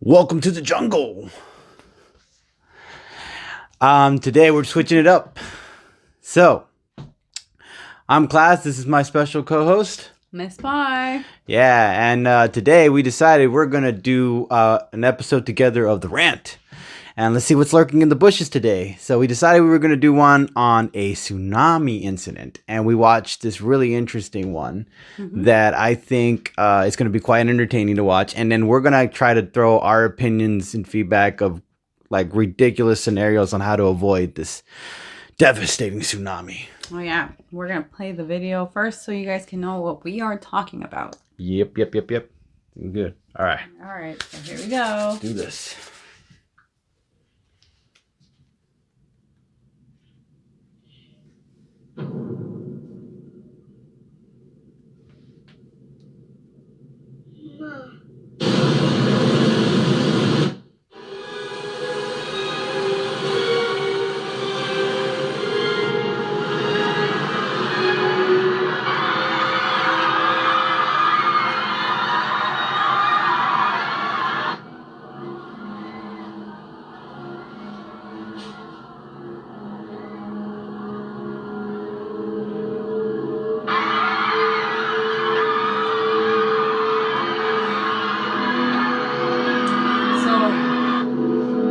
Welcome to the jungle. Today we're switching it up. So, I'm Class. This is my special co-host, Miss Pie. Yeah, and today we decided we're gonna do an episode together of the Rant, and let's see what's lurking in the bushes today. So we decided we were gonna do one on a tsunami incident, and we watched this really interesting one that I think is gonna be quite entertaining to watch. And then we're gonna try to throw our opinions and feedback of like ridiculous scenarios on how to avoid this devastating tsunami. Oh yeah, we're gonna play the video first so you guys can know what we are talking about. Yep. Good. All right. All right, so here we go. Do this.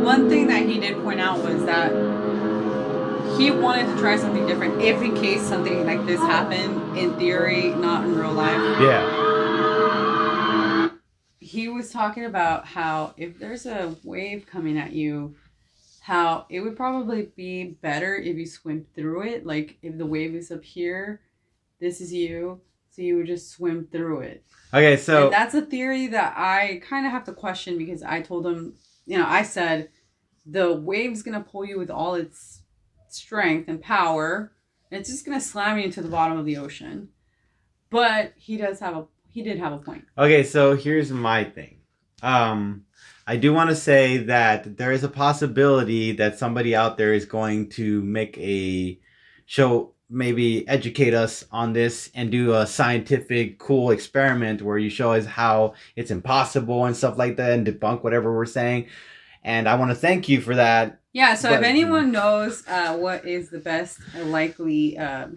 One thing that he did point out was that he wanted to try something different if in case something like this happened, in theory, not in real life. Yeah. He was talking about how if there's a wave coming at you, how it would probably be better if you swim through it. Like if the wave is up here, this is you, so you would just swim through it. Okay, so... And that's a theory that I kind of have to question because I told him, I said, the wave's going to pull you with all its strength and power. And it's just going to slam you into the bottom of the ocean. But he did have a point. Okay, so here's my thing. I do want to say that there is a possibility that somebody out there is going to make a show, maybe educate us on this and do a scientific cool experiment where you show us how it's impossible and stuff like that and debunk whatever we're saying. And I want to thank you for that. Yeah, so if anyone knows what is the best likely, I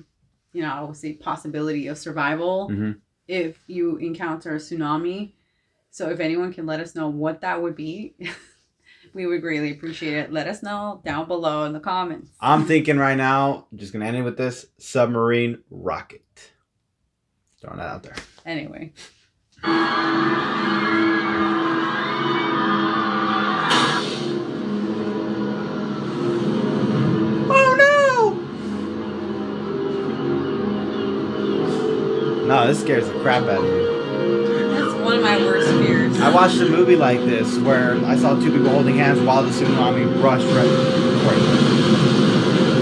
would say possibility of survival if you encounter a tsunami. So if anyone can let us know what that would be, we would greatly appreciate it. Let us know down below in the comments. I'm thinking right now, I'm just going to end it with this, submarine rocket. Throwing that out there. Anyway. No, this scares the crap out of me. That's one of my worst fears. I watched a movie like this where I saw two people holding hands while the tsunami rushed right.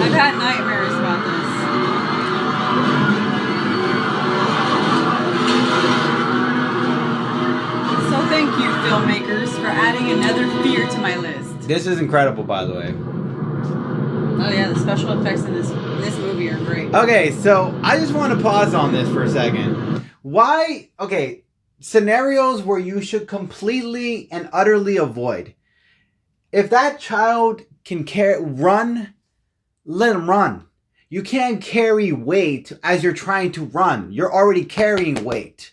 I've had nightmares about this. So thank you, filmmakers, for adding another fear to my list. This is incredible, by the way. Oh yeah, the special effects in this movie are great. Okay, so I just want to pause on this for a second. Why? Okay, scenarios where you should completely and utterly avoid. If that child can run, let him run. You can't carry weight as you're trying to run. You're already carrying weight.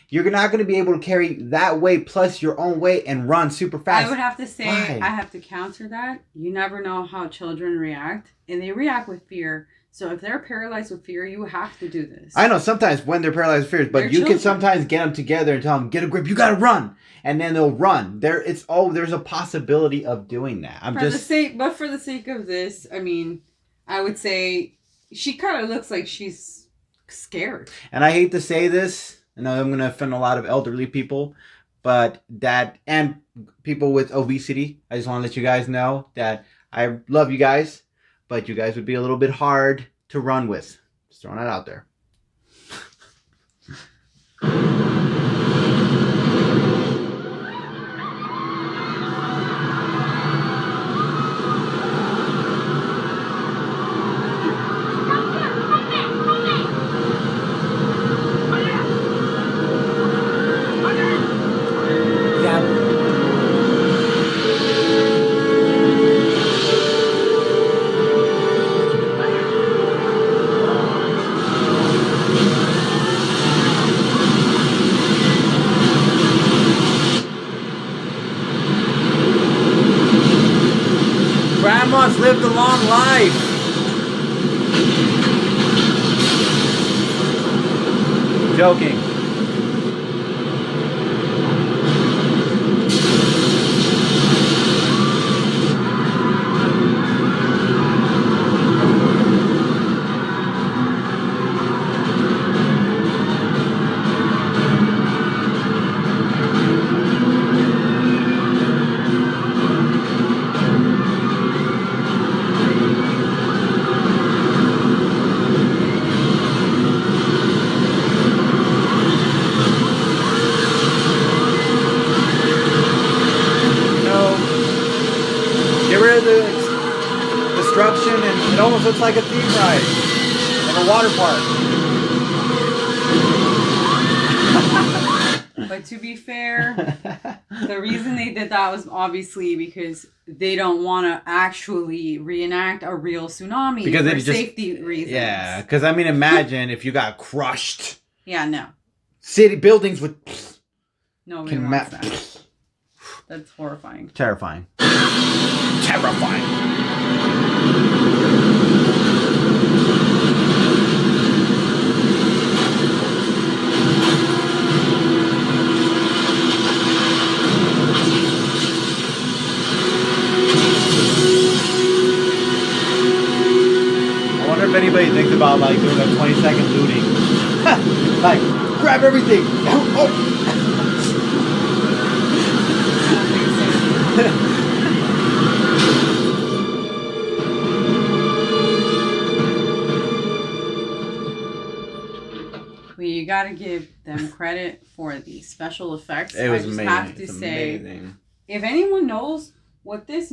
You're not going to be able to carry that weight plus your own weight and run super fast. I would have to say, Why? I have to counter that. You never know how children react, and they react with fear. So if they're paralyzed with fear, you have to do this. I know sometimes when they're paralyzed with fear, but you can sometimes get them together and tell them, get a grip, you got to run. And then they'll run. There's a possibility of doing that. But for the sake of this, I mean, I would say she kind of looks like she's scared. And I hate to say this, I know I'm going to offend a lot of elderly people, but and people with obesity, I just want to let you guys know that I love you guys, but you guys would be a little bit hard to run with. Just throwing that out there. Come on, live the long life. Joking. Destruction, and it almost looks like a theme ride, like a water park. But to be fair, the reason they did that was obviously because they don't want to actually reenact a real tsunami because for safety reasons. Yeah, because I mean, imagine if you got crushed. Yeah, no. City buildings would. Nobody wants that. That's horrifying. Terrifying. Terrifying. I wonder if anybody thinks about like doing a 20-second looting. Like, grab everything. Oh. Well, you gotta give them credit for the special effects. It was I just amazing. have to say, if anyone knows what this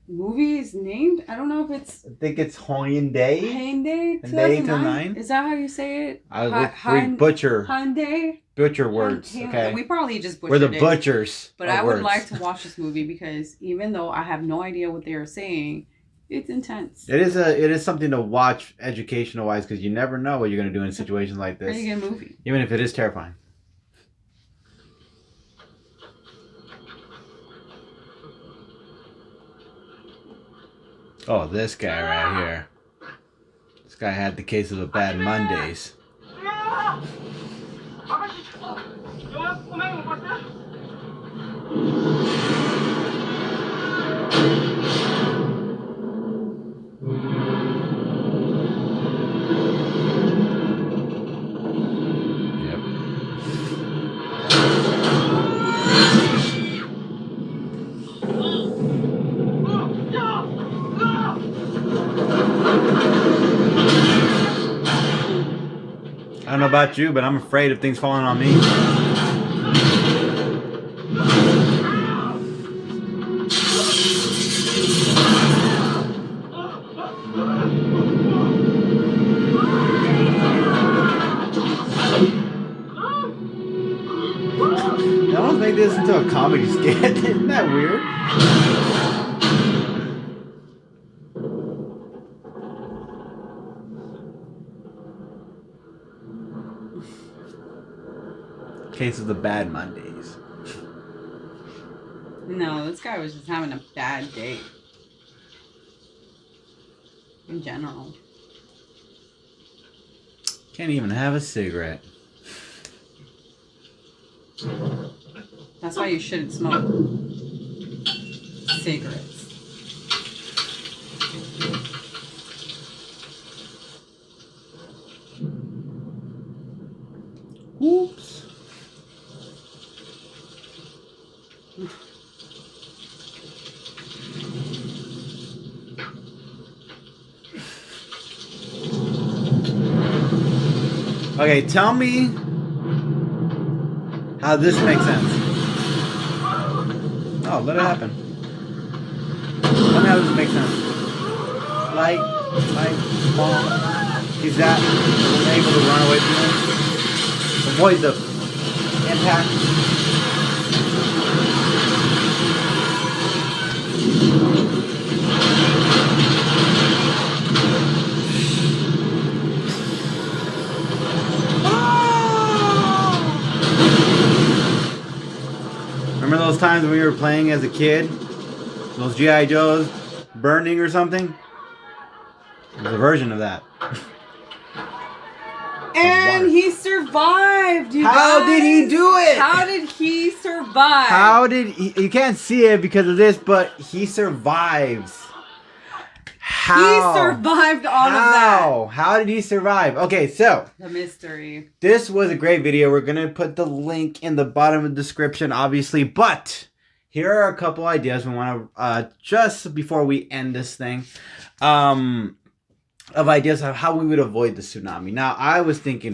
movie is named, I don't know if it's. I think it's Hyundai. Hyundai 2009. Is that how you say it? We butcher. Hyundai. Butcher words. Hyundai. Okay. We probably just butchered We're the butchers. But I would like to watch this movie because even though I have no idea what they are saying, it's intense. It is something to watch educational wise because you never know what you're going to do in a situation like this. Pretty good movie. Even if it is terrifying. Oh, this guy right here. This guy had the case of the bad Mondays. I don't know about you, but I'm afraid of things falling on me. They almost make this into a comedy skit. Isn't that weird? Case of the bad Mondays. No, this guy was just having a bad day. In general. Can't even have a cigarette. That's why you shouldn't smoke cigarettes. Oops. Okay, tell me how this makes sense. Oh, let it happen. Tell me how this makes sense. Light, small. He's that able to run away from him. Avoid the impact. Remember those times when we were playing as a kid? Those G.I. Joes? burning or something. There's a version of that. And he survived, you How guys. did he do it? How did he survive? How did he... You can't see it because of this, but he survives. How? He survived all of that. How did he survive? Okay, so... The mystery. This was a great video. We're going to put the link in the bottom of the description, obviously. But here are a couple ideas we want to... just before we end this thing... of ideas of how we would avoid the tsunami. Now, I was thinking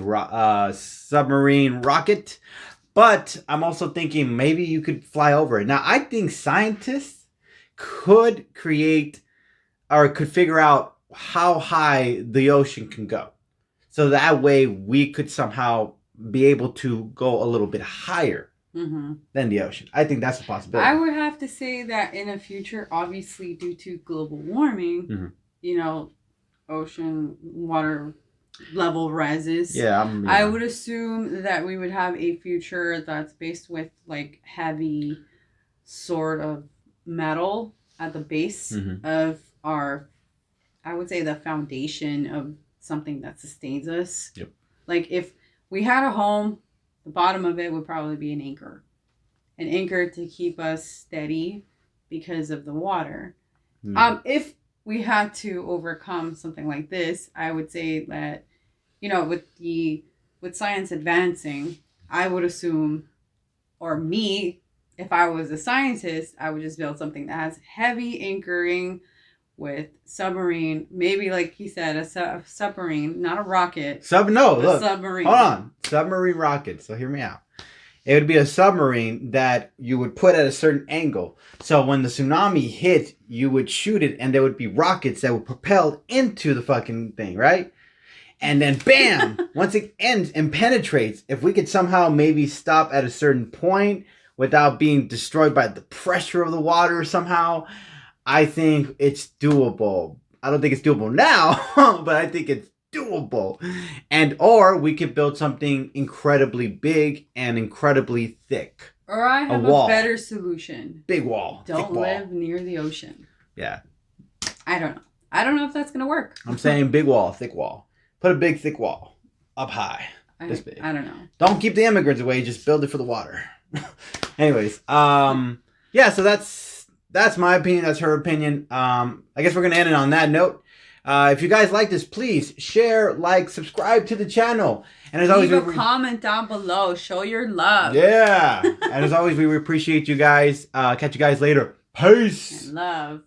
submarine rocket, but I'm also thinking maybe you could fly over it. Now, I think scientists could create or could figure out how high the ocean can go. So that way we could somehow be able to go a little bit higher than the ocean. I think that's a possibility. I would have to say that in the future, obviously due to global warming, you know, ocean water level rises. Yeah, I would assume that we would have a future that's based with like heavy sort of metal at the base of our, I would say, the foundation of something that sustains us. Yep. Like if we had a home, the bottom of it would probably be an anchor to keep us steady because of the water. If we had to overcome something like this, I would say that, you know, with science advancing, I would assume, or me, if I was a scientist, I would just build something that has heavy anchoring with submarine, maybe like he said, a submarine, not a rocket. Look, submarine. Hold on, submarine rocket. So hear me out. It would be a submarine that you would put at a certain angle. So when the tsunami hit, you would shoot it, and there would be rockets that would propel into the fucking thing, right? And then bam, once it ends and penetrates, if we could somehow maybe stop at a certain point without being destroyed by the pressure of the water somehow, I think it's doable. I don't think it's doable now, but I think it's doable. And or we could build something incredibly big and incredibly thick. Or I have a better solution. Big wall. Don't live near the ocean. Yeah. I don't know. I don't know if that's going to work. I'm saying big wall, thick wall. Put a big thick wall up high. This big. I don't know. Don't keep the immigrants away. Just build it for the water. Anyways, yeah, so that's my opinion. That's her opinion. I guess we're going to end it on that note. If you guys like this, please share, like, subscribe to the channel. And as always, leave a comment down below. Show your love. Yeah. And as always, we appreciate you guys. Catch you guys later. Peace. And love.